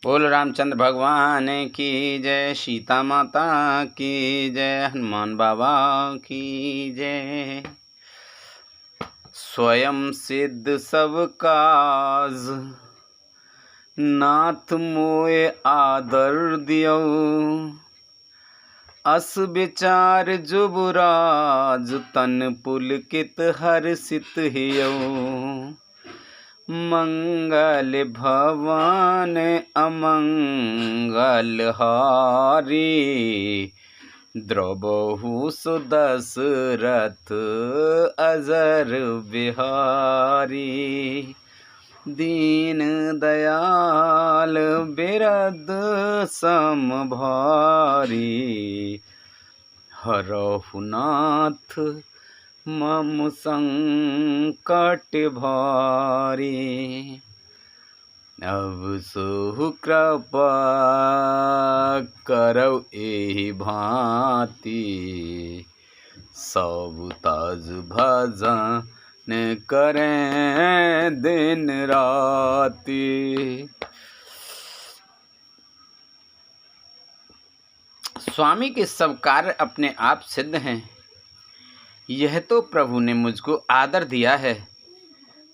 बोल रामचंद्र भगवान की जय, सीता माता की जय, हनुमान बाबा की जय। स्वयं सिद्ध सब काज नाथ मोए आदर दियो, अस विचार जुबराज तन पुलकित हर्षित हियो। मंगल भवन अमंगल हारी, द्रवहु सुदशरथ अजर बिहारी। दीन दयाल बिरद सम भारी, हरहु नाथ मम संकट भारी। अब सो कृपा करौ एहि भांति, सब तज भजन करें दिन राति। स्वामी के सब कार्य अपने आप सिद्ध हैं, यह तो प्रभु ने मुझको आदर दिया है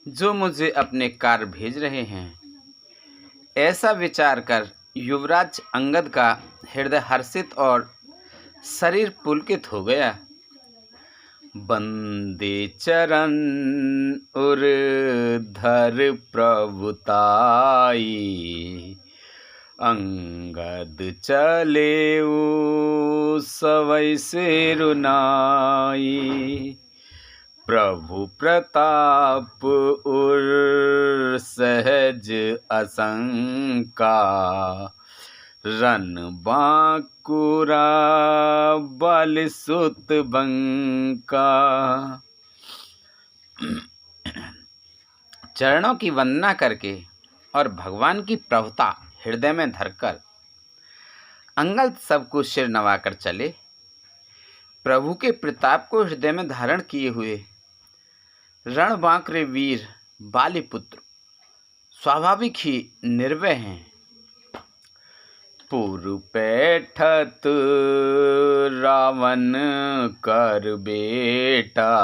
जो मुझे अपने कार्य भेज रहे हैं। ऐसा विचार कर युवराज अंगद का हृदय हर्षित और शरीर पुलकित हो गया। बंदे चरण उर धर प्रभुताई, अंगद चले सवै सिरुनाई। प्रभु प्रताप उर सहज असंका, रन बांकुरा बल सुत बंका। चरणों की वंदना करके और भगवान की प्रभुता हृदय में धरकर अंगद सबको सिर नवाकर चले। प्रभु के प्रताप को हृदय में धारण किए हुए रणबांकरे वीर बालीपुत्र स्वाभाविक ही निर्भय हैं। पूर्व पैठत रावण कर बेटा,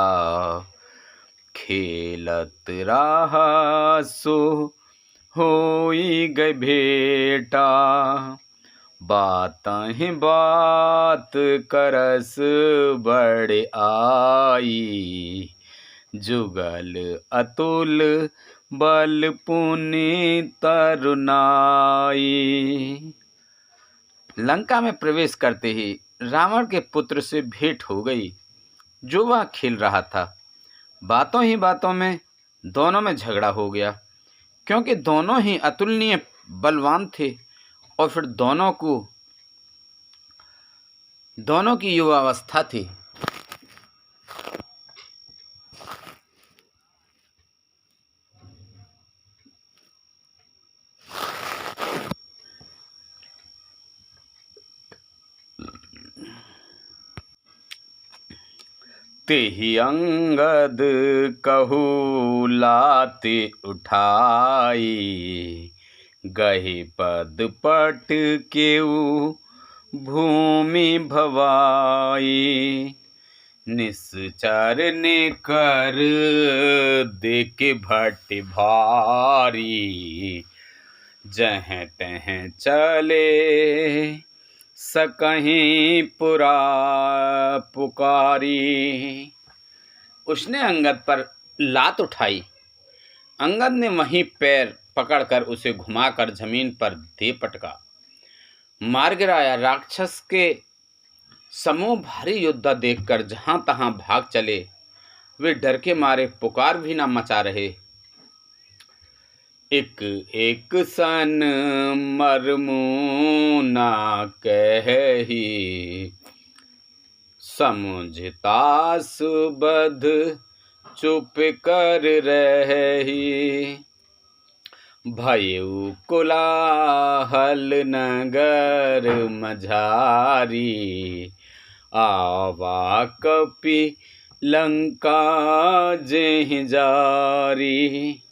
खेलत रहा सो होई गए भेटा। बातहि बात करस बड़े आई, जुगल अतुल बल पुनि तरुनाई। लंका में प्रवेश करते ही रावण के पुत्र से भेंट हो गई, जो वह खेल रहा था। बातों ही बातों में दोनों में झगड़ा हो गया, क्योंकि दोनों ही अतुलनीय बलवान थे और फिर दोनों की युवावस्था थी। तेहि अंगद कहू लाते उठाई, गहि पद पट केऊ भूमि भवाई। निश्चर ने कर देख भट भारी, जहाँ तहाँ चले सकहीं पुरा पुकारी। उसने अंगद पर लात उठाई। अंगद ने वहीं पैर पकड़कर उसे घुमाकर जमीन पर दे पटका, मार गिराया। राक्षस के समूह भारी योद्धा देखकर जहां तहां भाग चले। वे डर के मारे पुकार भी न मचा रहे। एक एक सन मरमू ना कही, समुझता सुबध चुप कर रही। भयउ कोलाहल नगर मझारी, आवा कपि लंका जेहि जारी।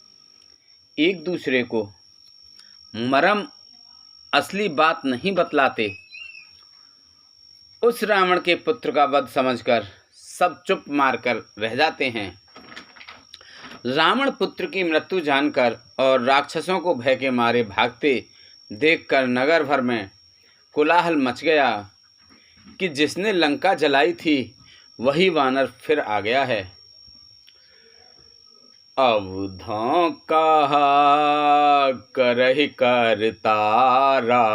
एक दूसरे को मरम असली बात नहीं बतलाते। उस रावण के पुत्र का वध समझकर सब चुप मारकर रह जाते हैं। रावण पुत्र की मृत्यु जानकर और राक्षसों को भय के मारे भागते देखकर नगर भर में कोलाहल मच गया कि जिसने लंका जलाई थी वही वानर फिर आ गया है। अवधों कहा करहि करतारा,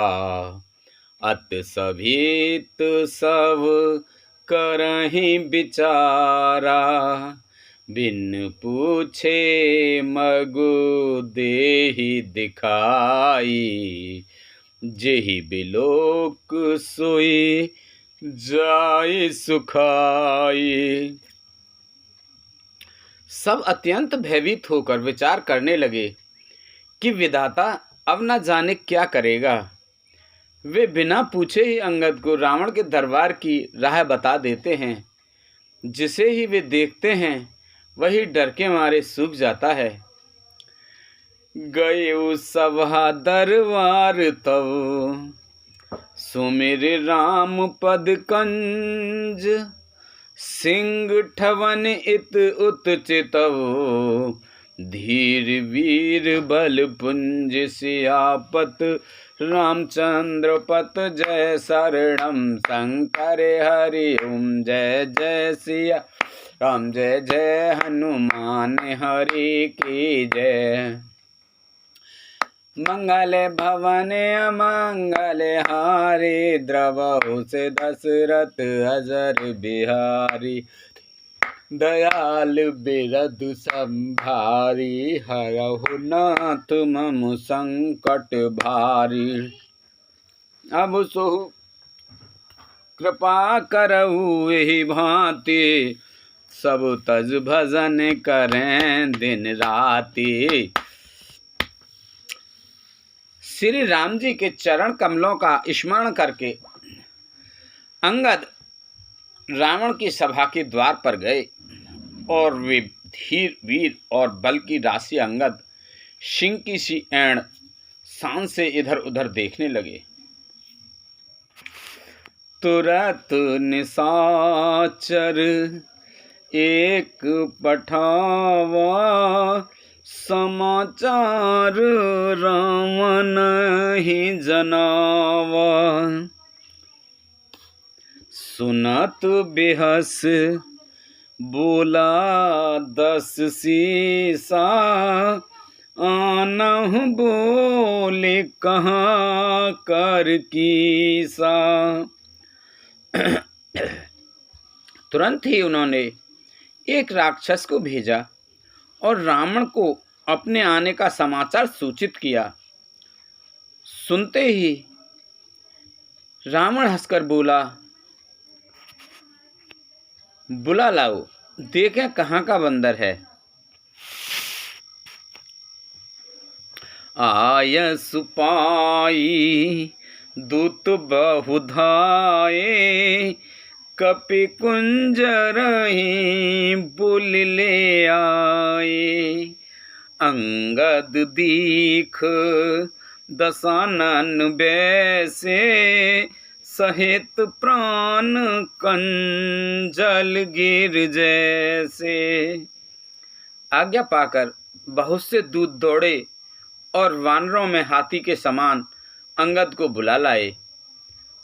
अत सभीत सब करहि बिचारा। बिन पूछे मगु देहि दिखाई, जेहि बिलोक सोई जाय सुखाई। सब अत्यंत भयभीत होकर विचार करने लगे कि विधाता अब न जाने क्या करेगा। वे बिना पूछे ही अंगद को रावण के दरबार की राह बता देते हैं। जिसे ही वे देखते हैं वही डर के मारे सूख जाता है। गए सभा दरबार तब, सुमिर राम पद कंज। सिंह ठवन इत उत चितव, धीर वीर बल पुंज। सियापत रामचंद्र पत जय शरणम, शंकर हरि ओम जय जय सिया राम, जय जय हनुमान हरि की जय। मंगल भवन अमंगल हारी, द्रवहु से दशरथ अजर बिहारी। दयाल बिरधु संभारी, हरहु नाथ मम संकट भारी। अब सो कृपा करहु एहि भांति, सब तज भजन करें दिन राति। श्री राम जी के चरण कमलों का स्मरण करके अंगद रावण की सभा के द्वार पर गए और वे धीर वीर और बल की राशि अंगद सिंह की सी ऐण शान से इधर उधर देखने लगे। तुरत निशाचर एक पठावा, समाचार रावण ही जनावा। सुनत बेहस बोला दस सीसा, आनहु बोले कहाँ कर कीसा। तुरंत ही उन्होंने एक राक्षस को भेजा और रावण को अपने आने का समाचार सूचित किया। सुनते ही रावण हंसकर बोला, बुला लाओ, देखें कहाँ का बंदर है। आय सुपाई दूत बहुधाए, कपि कुंजरहि बुल ले आए। अंगद दीख दशानन बैसे, सहित प्राण कंजल गिर जैसे। आज्ञा पाकर बहुत से दूत दौड़े और वानरों में हाथी के समान अंगद को बुला लाए।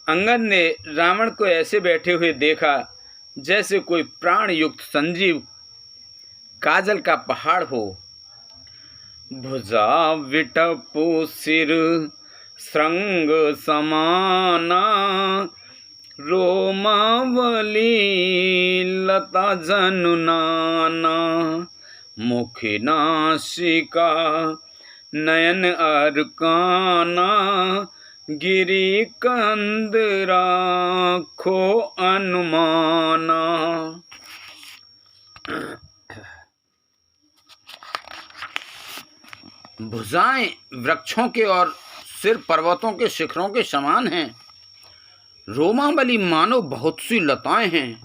अंगद ने रावण को ऐसे बैठे हुए देखा जैसे कोई प्राण युक्त संजीव काजल का पहाड़ हो। भुजा विटपु सिर श्रृंग समाना, रोमावली लता जनुनाना। मुख नासिका नयन अरकाना, गिरी कंद राखो अनुमाना। भुजाएं वृक्षों के और सिर पर्वतों के शिखरों के समान हैं। रोमावली मानो बहुत सी लताएं हैं।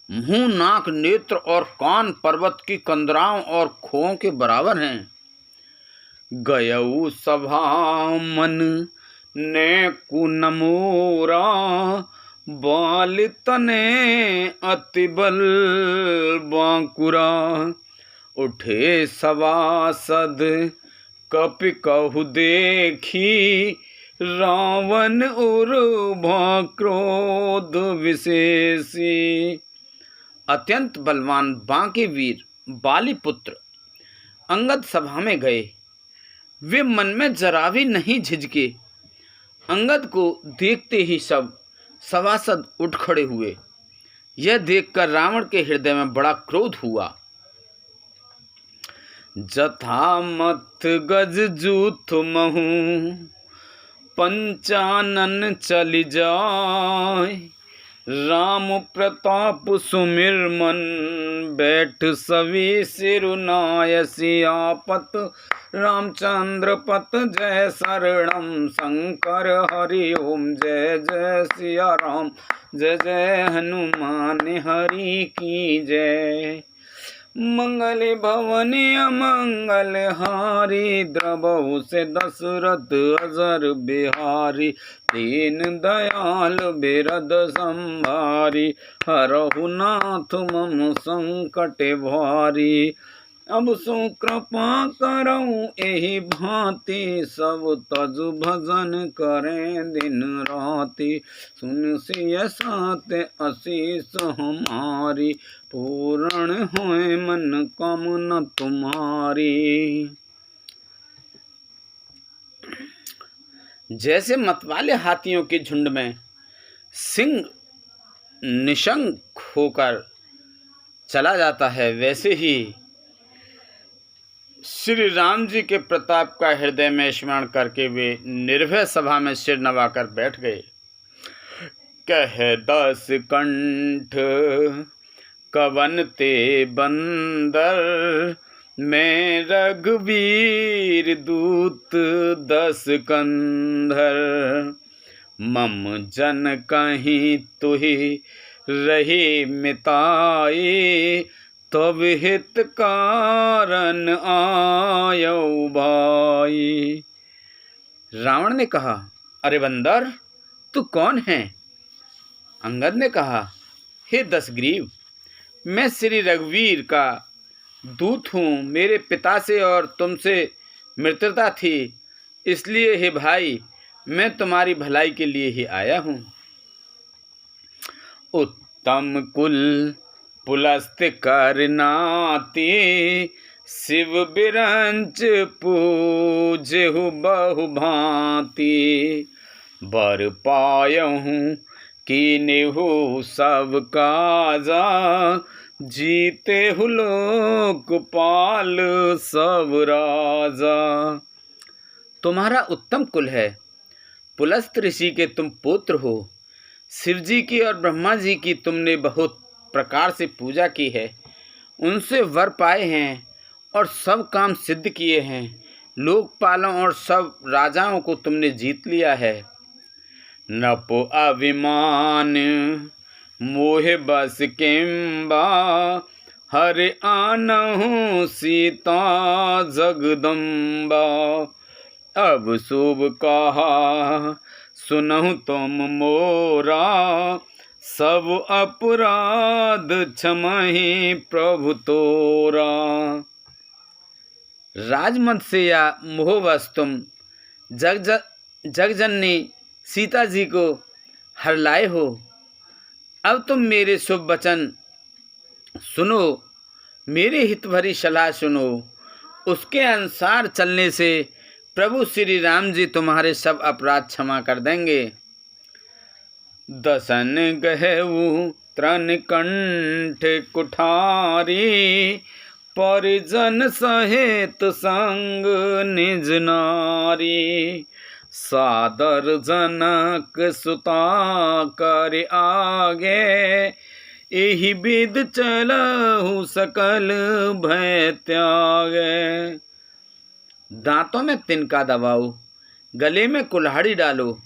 मुंह, नाक, नेत्र और कान पर्वत की कंदराओं और खोओं के बराबर हैं। गयऊ सभा मन ने कुनमोरा बाल तने अति बल बांकुरा। उठे सवासद कपि कहु देखी रावण उर्भा क्रोध विशेषी। अत्यंत बलवान बांके वीर बाली पुत्र अंगद सभा में गए। वे मन में जरा भी नहीं झिझके। अंगद को देखते ही सब सभासद उठ खड़े हुए। यह देखकर रावण के हृदय में बड़ा क्रोध हुआ। जथा मत गज जूथ महू पंचानन चली जाय। राम प्रताप सुमिर मन बैठ सवी सिरुनाय। सियापत रामचंद्र पत जय शरणम शंकर हरि ओम। जय जय सिया राम जय जय हनुमान हरि की जय। मंगल भवन अमंगल हारी द्रवहु से दशरथ अजर बिहारी। दीन दयाल बिरद संभारी हरहु नाथ मम संकट भारी। अब सो कृपा करऊँ एहि भांति सब तजु भजन करें दिन राति। सुन सिय सात आशीष हमारी पूर्ण होए मन कामना तुम्हारी। जैसे मतवाले हाथियों के झुंड में सिंह निशंक होकर चला जाता है, वैसे ही श्री राम जी के प्रताप का हृदय में स्मरण करके वे निर्भय सभा में सिर नवाकर बैठ गए। कह दस कंठ कवन ते बंदर मैं रघुवीर दूत दस कंधर। मम जन कहीं तुहि रही मिताई तब हित कारण आयो भाई। रावण ने कहा, अरे बंदर तू कौन है? अंगद ने कहा, हे दशग्रीव, मैं श्री रघुवीर का दूत हूँ। मेरे पिता से और तुमसे मित्रता थी, इसलिए हे भाई मैं तुम्हारी भलाई के लिए ही आया हूँ। उत्तम कुल पुलस्त करनाती शिव बिरंच पूजहु बहु भांति। बर पायहु कीनेहु सब काजा जीते हु लोकपाल सब राजा। तुम्हारा उत्तम कुल है, पुलस्त ऋषि के तुम पुत्र हो। शिव जी की और ब्रह्मा जी की तुमने बहुत प्रकार से पूजा की है, उनसे वर पाए हैं और सब काम सिद्ध किए हैं। लोकपालों और सब राजाओं को तुमने जीत लिया है। नपो अभिमान मोह बस किंबा हरि आनहु सीता जगदम्बा। अब शुभ कहा सुनहु तुम मोरा सब अपराध क्षमहि प्रभु तोरा। राजमद से या मोहवश तुम जगजननी सीता जी को हर लाए हो। अब तुम मेरे शुभ वचन सुनो, मेरे हित भरी सलाह सुनो। उसके अनुसार चलने से प्रभु श्री राम जी तुम्हारे सब अपराध क्षमा कर देंगे। दसन गहऊ त्रन कंठ कुठारी परिजन सहित संग निज नारी। सादर जनक सुता कर आगे एहि विध चलहु सकल भय त्यागे। दांतों में तिनका दबाओ, गले में कुल्हाड़ी डालो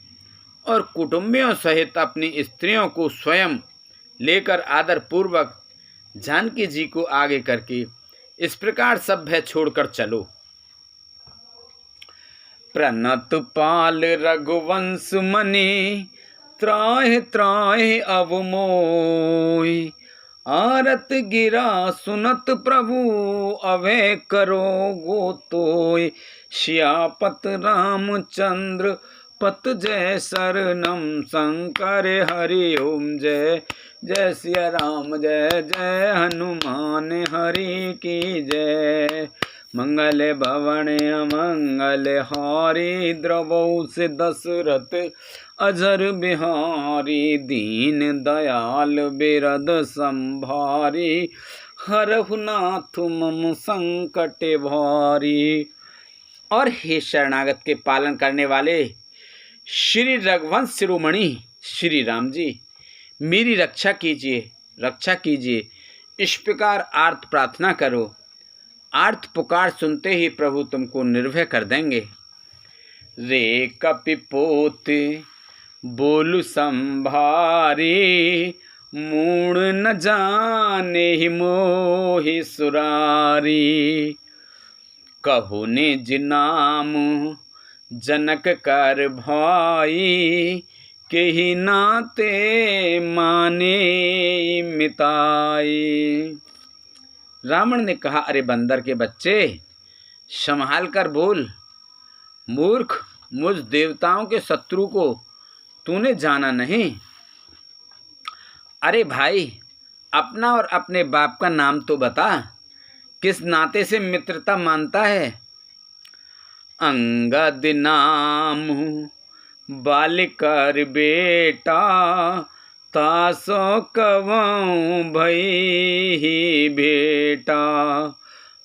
और कुटुंबियों सहित अपनी स्त्रियों को स्वयं लेकर आदर पूर्वक जानकी जी को आगे करके इस प्रकार सब भय छोड़कर चलो। प्रणत पाल रघुवंश मनि, त्राहि त्राहि अब मोहि। आरत गिरा सुनत प्रभु, अभय करो गोतोय। सियापत रामचंद्र पत जय शरणम, शंकर हरि ओम जय। जय सिया राम जय जय हनुमान हरि की जय। मंगल भवन अमंगल हारी, द्रवौ से दशरथ अजर बिहारी। दीन दयाल बिरद संभारी, हरहु नाथ मम संकट भारी। और हे शरणागत के पालन करने वाले श्री रघुवंश शिरोमणि श्री राम जी, मेरी रक्षा कीजिए, रक्षा कीजिए। इस प्रकार आर्त प्रार्थना करो। आर्त पुकार सुनते ही प्रभु तुमको निर्भय कर देंगे। रे कपिपोत बोलु संभारी, मूढ़ न जाने ही मोहि सुरारी। कहो निज नाम जनक कर भाई, केहि नाते माने मिताई। रावण ने कहा, अरे बंदर के बच्चे, संभाल कर बोल। मूर्ख, मुझ देवताओं के शत्रु को तूने जाना नहीं। अरे भाई, अपना और अपने बाप का नाम तो बता, किस नाते से मित्रता मानता है। अंगद नाम बालिकर बेटा, तासो कवं भई भेटा।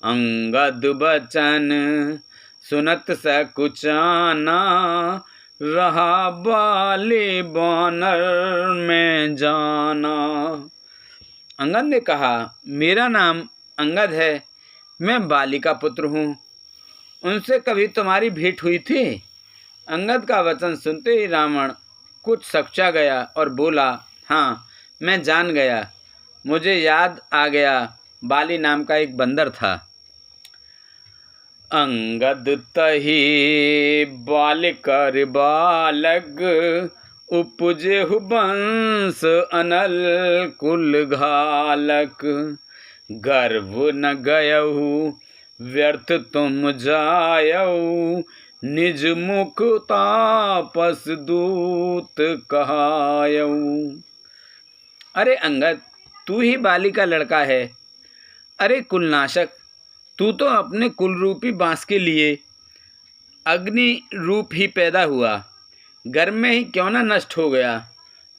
अंगद बचन सुनत सकुचाना, रहा बाली बानर में जाना। अंगद ने कहा, मेरा नाम अंगद है, मैं बाली का पुत्र हूँ। उनसे कभी तुम्हारी भेंट हुई थी? अंगद का वचन सुनते ही रावण कुछ सकचा गया और बोला, हाँ, मैं जान गया, मुझे याद आ गया, बाली नाम का एक बंदर था। अंगद तही बालिकर बालक, उपजेहु वंश अनल कुल घालक। गर्भ न गयहु व्यर्थ तुम जायऊ, निज मुख तापस दूत कहायऊ। अरे अंगद, तू ही बाली का लड़का है। अरे कुलनाशक, तू तो अपने कुल रूपी बांस के लिए अग्नि रूप ही पैदा हुआ, गर्भ में ही क्यों न नष्ट हो गया।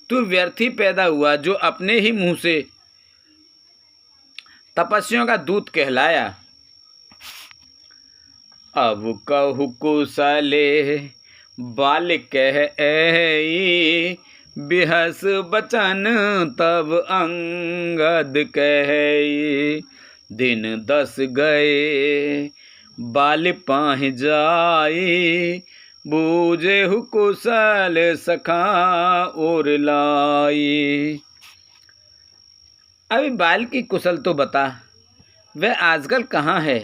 तू व्यर्थ ही पैदा हुआ, जो अपने ही मुंह से तपस्वियों का दूत कहलाया। अब कहु कुशले बाल कह ऐ, बिहस बचन तब अंगद कहे। दिन 10 गए बाल पाहि जाई, बूझेहु कुशल सखा और लाई। अभी बाल की कुशल तो बता, वह आजकल कहाँ है।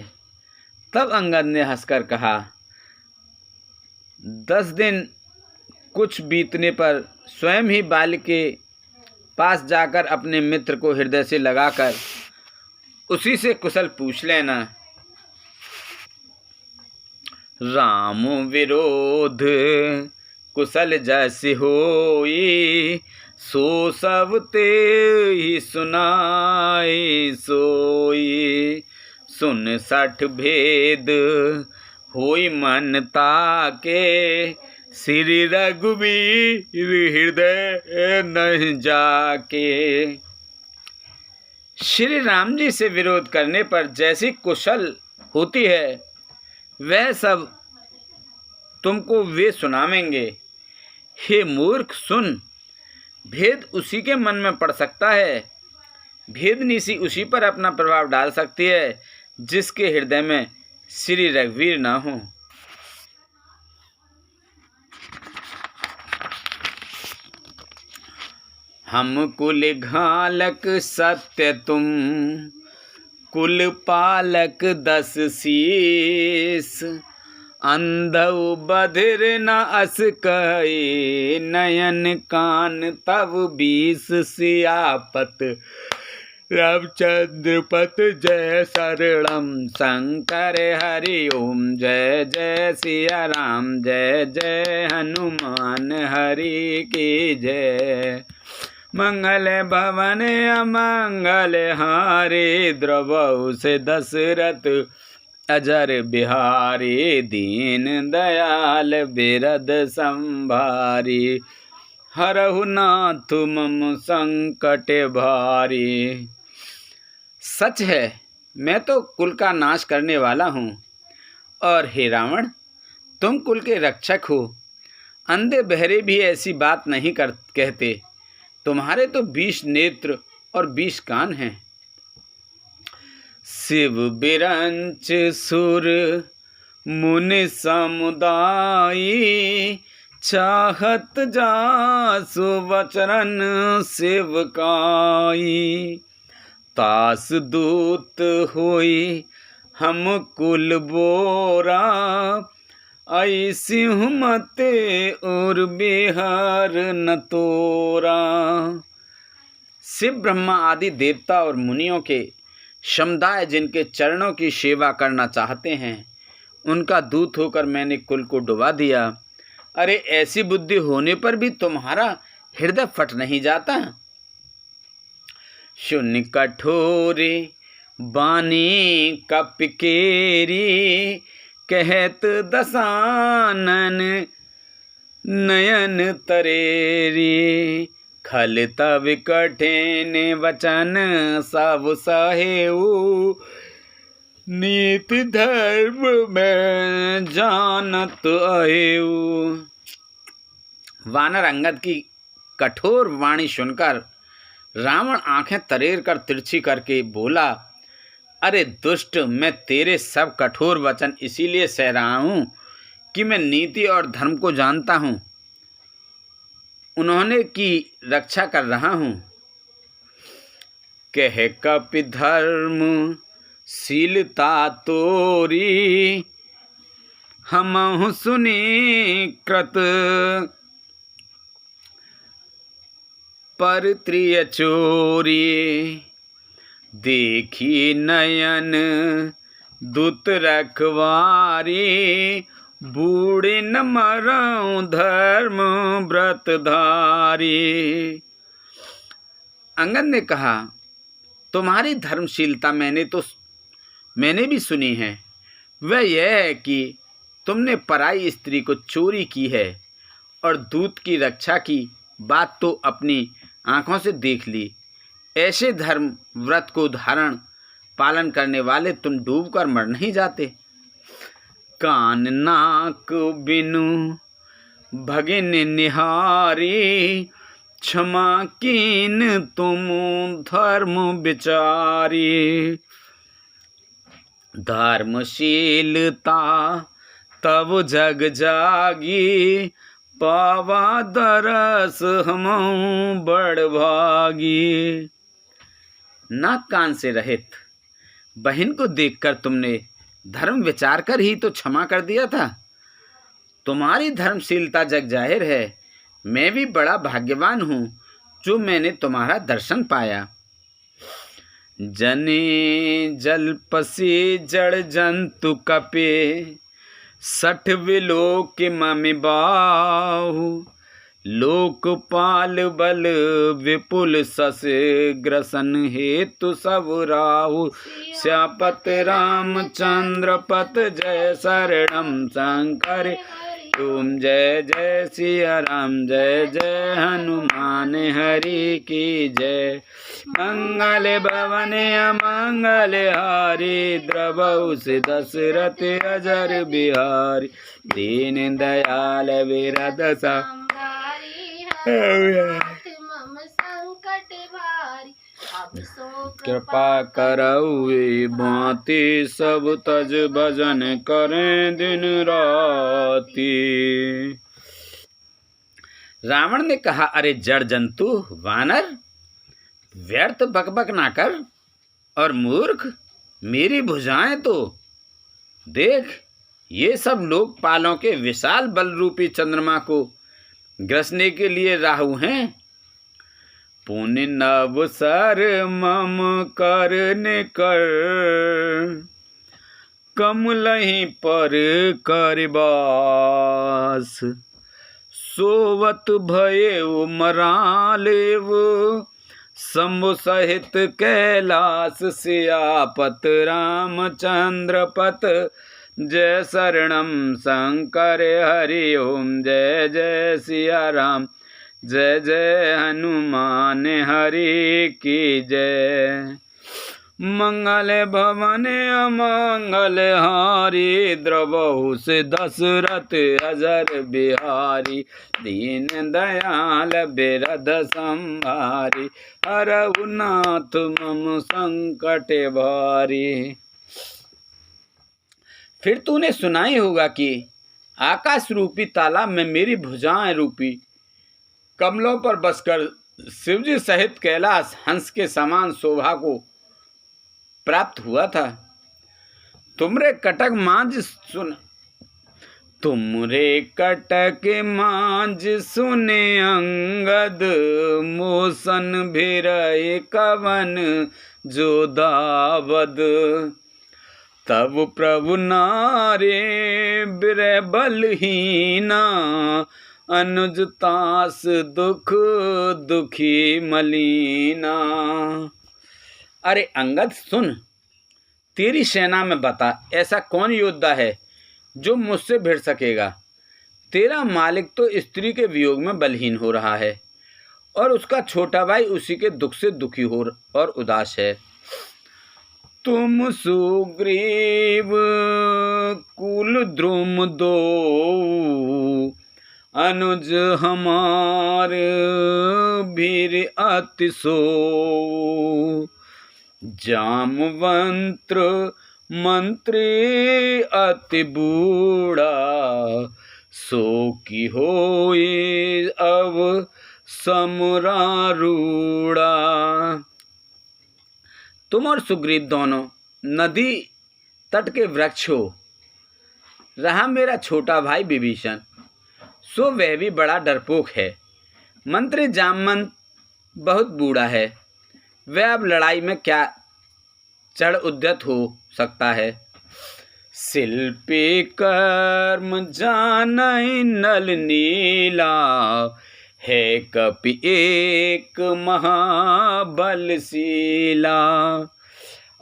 तब अंगद ने हंसकर कहा, 10 दिन कुछ बीतने पर स्वयं ही बाल के पास जाकर अपने मित्र को हृदय से लगाकर उसी से कुशल पूछ लेना। राम विरोध कुशल जैसे होई, सो सब ते ही सुनाई सोई। सुन 60 भेद होई मन ताके, श्री रघुबीर हृदय नहीं जाके। श्री राम जी से विरोध करने पर जैसी कुशल होती है, वह सब तुमको वे सुनावेंगे। हे मूर्ख, सुन, भेद उसी के मन में पड़ सकता है। भेदनीसी उसी पर अपना प्रभाव डाल सकती है जिसके हृदय में श्री रघुवीर ना हो। हम कुल घालक सत्य तुम, कुल पालक 10 शीस। अंधौ बधिर न अस कहे, नयन कान तब बीस सियापत, रामचंद्र पत जय शरणम शंकर हरि ओम, जय जय सिया राम, जय जय हनुमान हरि की जय। मंगल भवन अमंगल हारे, द्रवहु से दशरथ अजर बिहारी, दीन दयाल बिरद संभारी, हरहु नाथ मम संकट भारी। सच है मैं तो कुल का नाश करने वाला हूँ, और हे रावण तुम कुल के रक्षक हो। अंधे बहरे भी ऐसी बात नहीं कहते, तुम्हारे तो 20 नेत्र और 20 कान हैं। शिव बिरंच सुर मुनि समुदायी, चाहत जासु वचरन सेवकाई, तास दूत होई हम कुल बोरा, ऐसी मते और बिहार न तोरा। शिव ब्रह्मा आदि देवता और मुनियों के समुदाय जिनके चरणों की सेवा करना चाहते हैं, उनका दूत होकर मैंने कुल को डुबा दिया। अरे ऐसी बुद्धि होने पर भी तुम्हारा हृदय फट नहीं जाता। शून्य कठोरे बानी कपिकेरी, कहत दसानन नयन तरेरी, खल तब कठिन वचन सब सहेऊ, नीति धर्म में जानत आएऊ। वानर अंगद की कठोर वाणी सुनकर रावण आंखें तरेर कर तिरछी करके बोला, अरे दुष्ट, मैं तेरे सब कठोर वचन इसीलिए सह रहा हूँ कि मैं नीति और धर्म को जानता हूँ, उन्होंने की रक्षा कर रहा हूँ। कह कपि धर्म शीलता तोरी, हमहु सुनी कृत परत्रिय चोरी, देखी नयन दूत रखवारी, बूढ़े न मरऊं धर्म व्रतधारी। अंगद ने कहा, तुम्हारी धर्मशीलता मैंने भी सुनी है। वह यह है कि तुमने पराई स्त्री को चोरी की है, और दूत की रक्षा की बात तो अपनी आंखों से देख ली। ऐसे धर्म व्रत को धारण पालन करने वाले तुम डूब कर मर नहीं जाते। कान नाक बिनु भगिन निहारी, क्षमा कीन तुम धर्म विचारी, धर्मशीलता तब जग जागी, पावा दरस हमहु बड़ भागी। नाक कान से रहित बहन को देखकर तुमने धर्म विचार कर ही तो क्षमा कर दिया था। तुम्हारी धर्मशीलता जग जाहिर है। मैं भी बड़ा भाग्यवान हूँ जो मैंने तुम्हारा दर्शन पाया। जने जलपसी जड़ जंतु कपे, 60 विलोक ममि बाहु, लोकपाल बल विपुल सस ग्रसन हेतु सब राहु, श्यापत रामचंद्र पत जय शरणम शंकर ओम, जय जय सिया राम, जय जय हनुमान हरि की जय। मंगल भवन अमंगल हारी, द्रवहु से दशरथ अजर बिहारी, दीन दयाल विरद कृपा करऊ भांति, सब तज भजन करें दिन राती। रावण ने कहा, अरे जड़ जंतु वानर, व्यर्थ बकबक ना कर, और मूर्ख, मेरी भुजाएं तो देख, ये सब लोकपालों के विशाल बल रूपी चंद्रमा को ग्रसने के लिए राहु हैं। पुण्य नव सर मम करने कर, कमलहि पर करबास। सोवत भये मरालेव, शंभु सहित कैलाश सियापत। रामचंद्रपत जय शरणम शंकर हरि ओम। जय जय सिया राम, जय जय हनुमान हरि की जय। मंगल भवन अमंगल हारी, द्रवहु से दशरथ अजर बिहारी। दीन दयाल बिरध संहारी, हरहु नाथ मम संकट भारी। फिर तूने सुना ही होगा कि आकाश रूपी तालाब में मेरी भुजाएं रूपी कमलों पर बसकर शिवजी सहित कैलाश हंस के समान शोभा को प्राप्त हुआ था। तुमरे कटक मांझ सुने अंगद, मोसन भिरय कवन जो दावद। तब प्रभु नारे बिरह बलहीना, अनुज तास दुख दुखी मलीना। अरे अंगद सुन, तेरी सेना में बता ऐसा कौन योद्धा है जो मुझसे भिड़ सकेगा। तेरा मालिक तो स्त्री के वियोग में बलहीन हो रहा है और उसका छोटा भाई उसी के दुख से दुखी हो और उदास है। तुम सुग्रीव कुल द्रुम दो, अनुज हमार वीर अति सो। जामवंत्र मंत्री अति बूढ़ा, सो की होई अब समरारूढ़ा। तुम और सुग्रीव दोनों नदी तट के वृक्ष हो। रहा मेरा छोटा भाई विभीषण, सो वह भी बड़ा डरपोक है। मंत्री जामवंत बहुत बूढ़ा है, वह अब लड़ाई में क्या चढ़ उद्यत हो सकता है। शिल्पी कर्म जानई नल नीला, है कपि एक महाबलशीला।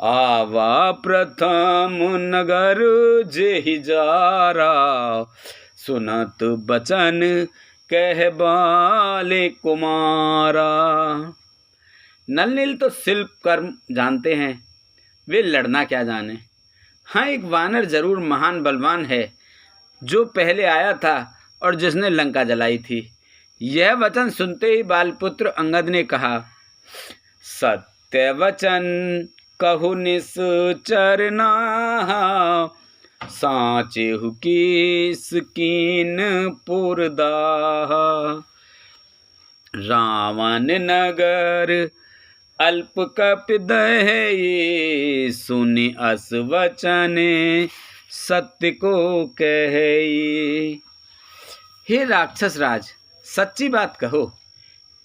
आवा प्रथम नगर जेहि जारा, सुनत बचन कहबाले कुमारा। नल नील तो शिल्प कर्म जानते हैं, वे लड़ना क्या जाने। हाँ, एक वानर जरूर महान बलवान है जो पहले आया था और जिसने लंका जलाई थी। यह वचन सुनते ही बालपुत्र अंगद ने कहा, सत्य वचन कहु निश्चर नाहा, साचेहु कीस कीन पुरदाहा। रावण नगर अल्प कपिदहि, सुनि अस वचन सत्य को कहि। हे राक्षस राज, सच्ची बात कहो,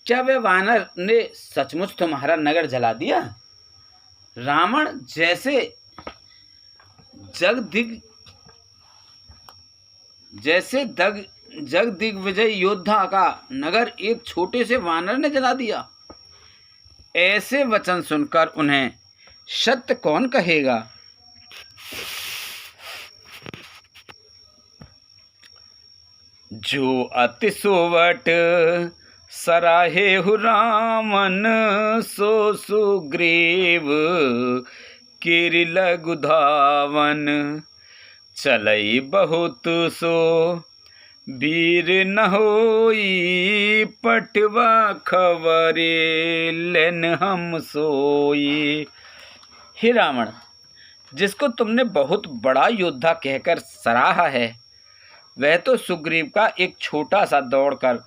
क्या वह वानर ने सचमुच तुम्हारा नगर जला दिया? रावण जैसे जग दिग्विजय योद्धा का नगर एक छोटे से वानर ने जला दिया। ऐसे वचन सुनकर उन्हें सत्य कौन कहेगा। जो अति सोवट सराहे हु रामन, सो सुग्रीव किरि लघु धावन। चलई बहुत सो वीर न होई, पटवा खबरे लेन हम सोई। हे रावण, जिसको तुमने बहुत बड़ा योद्धा कहकर सराहा है, वह तो सुग्रीव का एक छोटा सा दौड़कर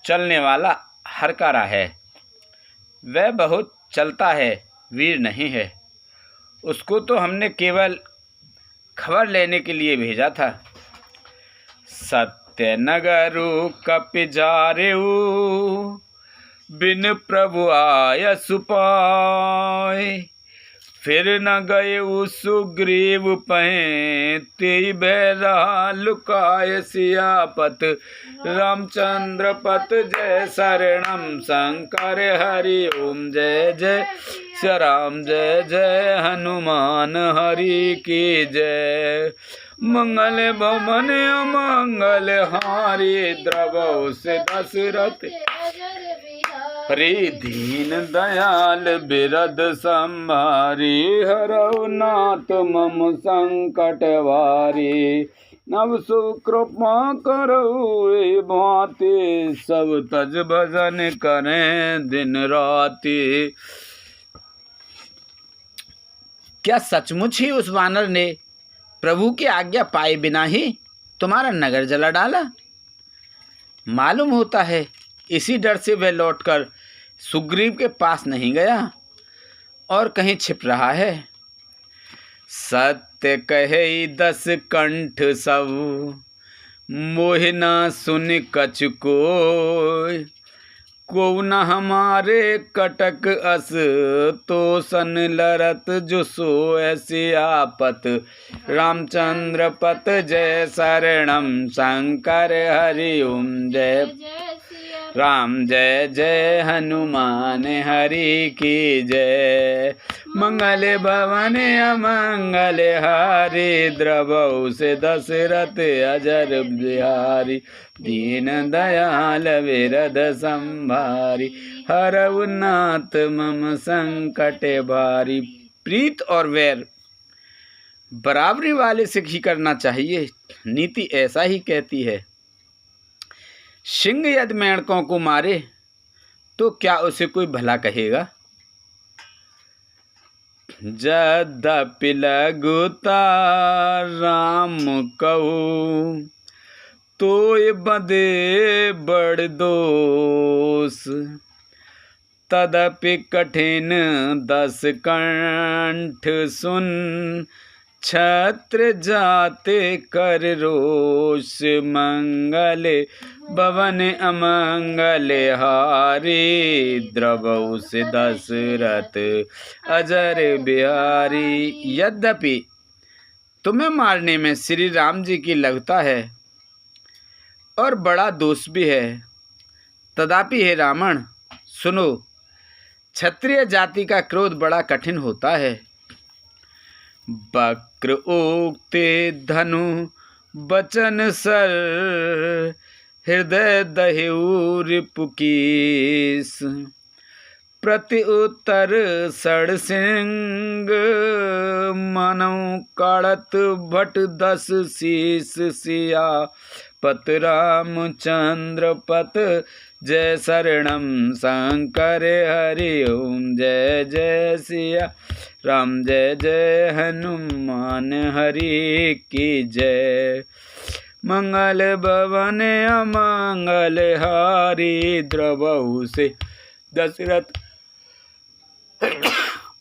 चलने वाला हरकारा है। वह बहुत चलता है, वीर नहीं है। उसको तो हमने केवल खबर लेने के लिए भेजा था। सत्य नगरु कपि जारेऊ, बिन प्रभु आय सुपाय। फिर न गए सुग्रीव पहे, तेई बहरा लुकाय सियापत। रामचंद्र पत जय शरणम शंकर हरि ओम जय जय श्री राम जय जय हनुमान हरि की जय। मंगल भवन अमंगल हारी, द्रवौ से दशरथ हरि दीन दयाल बिरद संभारी। हरौ नाथ मम संकट वारी, नव सुकृपा करौ भांति। सब तज भजन करें दिन राति। क्या सचमुच ही उस वानर ने प्रभु की आज्ञा पाए बिना ही तुम्हारा नगर जला डाला? मालूम होता है इसी डर से वह लौटकर सुग्रीव के पास नहीं गया और कहीं छिप रहा है। सत्य कहे 10 कंठ सब, मोह न सुन कछु कोय। को न हमारे कटक अस, तो सन लरत जो सो ऐसी आपत। रामचंद्र पत जय शरणम शंकर हरि ओम जय राम जय जय हनुमान हरि की जय। मंगल भवन अमंगल हारी, द्रवौ से दशरथ अजर बिहारी। दीन दयाल विरद संभारी, हरौ नाथ मम संकट भारी। प्रीत और वैर बराबरी वाले से ही करना चाहिए, नीति ऐसा ही कहती है। सिंह यदि मेंढकों को मारे तो क्या उसे कोई भला कहेगा? यद्यपि लघुता राम कहूँ, तोय बदे बड़ दोष। तदपि कठिन 10 कंठ सुन, छत्र जाते कर रोष। मंगल भवन अमंगल हारी, द्रवौ से दशरथ अजर बिहारी। यद्यपि तुम्हें मारने में श्री राम जी की लघुता है और बड़ा दोष भी है, तदापि हे रावण सुनो, क्षत्रिय जाति का क्रोध बड़ा कठिन होता है। वक्र उक्ति धनु बचन सर, हृदय दहेऊ रिपुकीस। प्रति उत्तर सड़ सिंह, मानव काड़त भट 10 शीस सिया। पत रामचंद्र पत जय शरणम शंकर हरि ओम जय जय सिया राम जय जय हनुमान हरि की जय। मंगल भवन अमंगल हारी, द्रवौ से दशरथ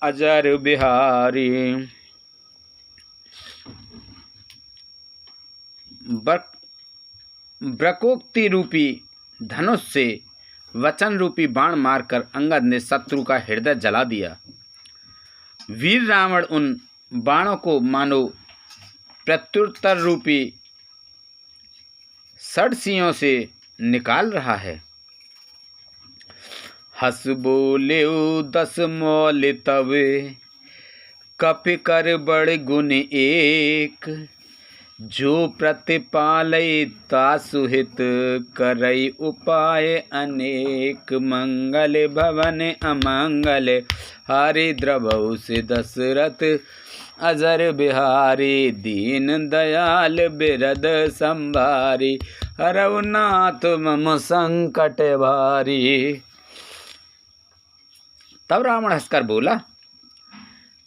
अजर बिहारी। ब्रकोक्ति रूपी धनुष से वचन रूपी बाण मारकर अंगद ने शत्रु का हृदय जला दिया। वीर रावण उन बाणों को मानो प्रत्युत्तर रूपी षडसियों से निकाल रहा है। हस बोले 10 मौल तब, कपि कर बड़ गुण एक। जो प्रतिपालय तासुहित, करई उपाय अनेक। मंगल भवन अमंगल हारी, द्रवौ से दशरथ अजर बिहारी। दीन दयाल बिरद संभारी, हरौ नाथ मम संकट भारी। तब रावण हंसकर बोला,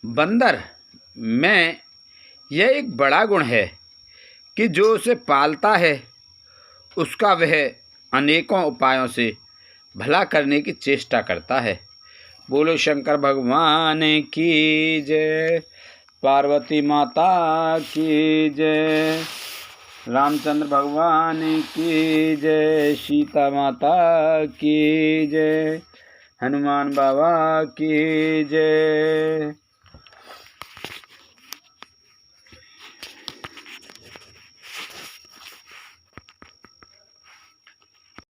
बंदर, मैं यह एक बड़ा गुण है कि जो उसे पालता है उसका वह अनेकों उपायों से भला करने की चेष्टा करता है। बोलो शंकर भगवान की जय। पार्वती माता की जय, रामचंद्र भगवान की जय, सीता माता की जय, हनुमान बाबा की जय।